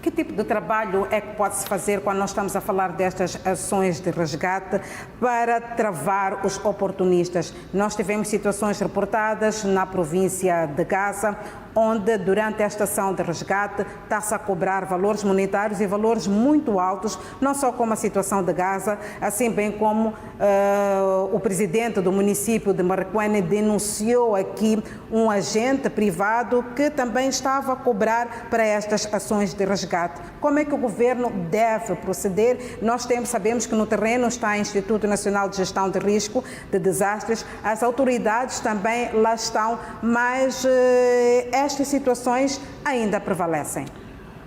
Que tipo de trabalho é que pode-se fazer quando nós estamos a falar destas ações de resgate para travar os oportunistas? Nós tivemos situações reportadas na província de Gaza, onde durante esta ação de resgate está-se a cobrar valores monetários e valores muito altos, não só como a situação de Gaza, assim bem como o presidente do município de Marraquene denunciou aqui um agente privado que também estava a cobrar para estas ações de resgate. Como é que o governo deve proceder? Nós sabemos que no terreno está o Instituto Nacional de Gestão de Risco de Desastres, as autoridades também lá estão, mas estas situações ainda prevalecem.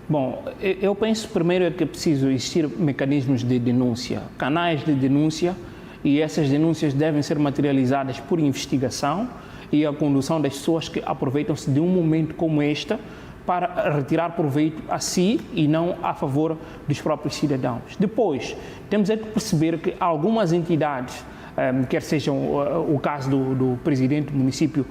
Bom, eu penso primeiro que é preciso existir mecanismos de denúncia, canais de denúncia, e essas denúncias devem ser materializadas por investigação e a condução das pessoas que aproveitam-se de um momento como este para retirar proveito a si e não a favor dos próprios cidadãos. Depois, temos que perceber que algumas entidades, quer sejam o caso do presidente do município,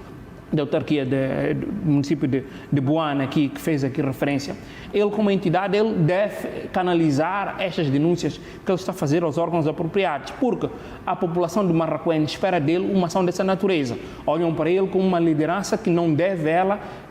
da autarquia do município de Boana, aqui, que fez aqui referência, ele como entidade, ele deve canalizar estas denúncias que ele está a fazer aos órgãos apropriados, porque a população de Marraquene espera dele uma ação dessa natureza. Olham para ele como uma liderança que não deve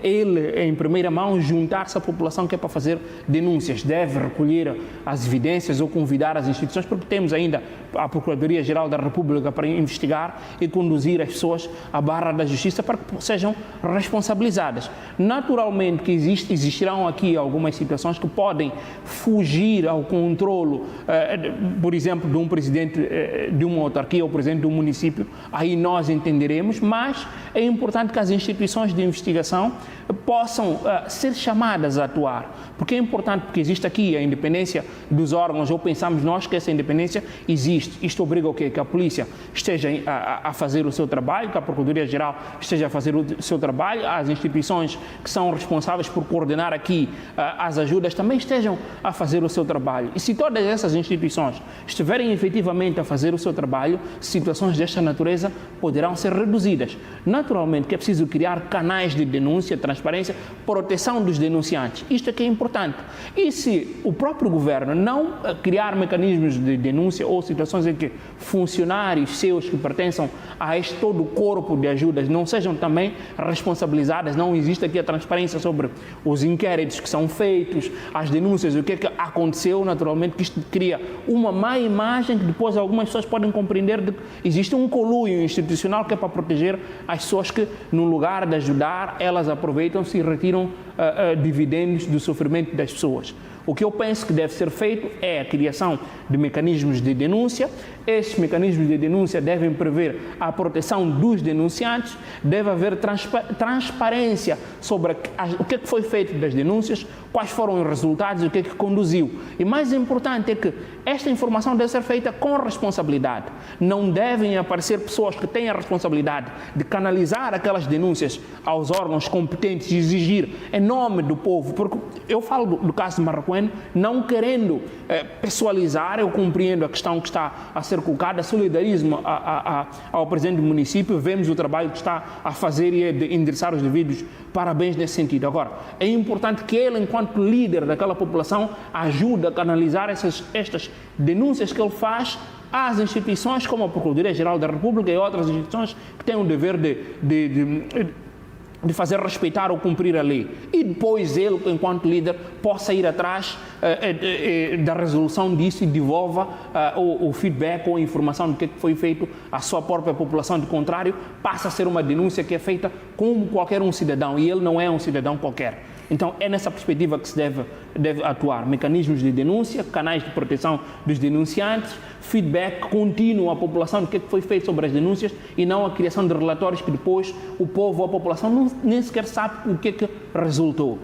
ele em primeira mão, juntar-se à população que é para fazer denúncias. Deve recolher as evidências ou convidar as instituições, porque temos ainda a Procuradoria-Geral da República para investigar e conduzir as pessoas à barra da justiça para que sejam responsabilizadas. Naturalmente que existirão aqui algumas situações que podem fugir ao controlo, por exemplo, de um presidente de uma autarquia ou presidente de um município, aí nós entenderemos, mas é importante que as instituições de investigação possam ser chamadas a atuar, porque é importante, porque existe aqui a independência dos órgãos, ou pensamos nós que essa independência existe. Isto obriga o quê? Que a polícia esteja a fazer o seu trabalho, que a Procuradoria-Geral esteja a fazer o seu trabalho, as instituições que são responsáveis por coordenar aqui as ajudas também estejam a fazer o seu trabalho. E se todas essas instituições estiverem efetivamente a fazer o seu trabalho, situações desta natureza poderão ser reduzidas. Naturalmente que é preciso criar canais de denúncia, transparência, proteção dos denunciantes. Isto é que é importante. E se o próprio governo não criar mecanismos de denúncia ou situações em que funcionários seus que pertençam a este todo o corpo de ajudas não sejam também responsabilizadas, não existe aqui a transparência sobre os inquéritos que são feitos, as denúncias, o que é que aconteceu, naturalmente que isto cria uma má imagem que depois algumas pessoas podem compreender de que existe um conluio institucional que é para proteger as pessoas que, no lugar de ajudar, elas aproveitam-se e retiram dividendos do sofrimento das pessoas. O que eu penso que deve ser feito é a criação de mecanismos de denúncia. Estes mecanismos de denúncia devem prever a proteção dos denunciantes, deve haver transparência sobre o que foi feito das denúncias, quais foram os resultados e o que conduziu. E mais importante é que esta informação deve ser feita com responsabilidade. Não devem aparecer pessoas que têm a responsabilidade de canalizar aquelas denúncias aos órgãos competentes e exigir em nome do povo, porque eu falo do caso de Marraquene, não querendo pessoalizar, eu compreendo a questão que está a ser colocada, solidarismo ao presidente do município, vemos o trabalho que está a fazer e de endereçar os devidos parabéns nesse sentido. Agora, é importante que ele, enquanto líder daquela população, ajude a canalizar estas denúncias que ele faz às instituições como a Procuradoria-Geral da República e outras instituições que têm o dever de fazer respeitar ou cumprir a lei. E depois ele, enquanto líder, possa ir atrás da resolução disso e devolva o feedback ou a informação do que foi feito à sua própria população. De contrário, passa a ser uma denúncia que é feita como qualquer um cidadão, e ele não é um cidadão qualquer. Então, é nessa perspectiva que se deve atuar. Mecanismos de denúncia, canais de proteção dos denunciantes, feedback contínuo à população do que foi feito sobre as denúncias e não a criação de relatórios que depois o povo ou a população nem sequer sabe o que resultou.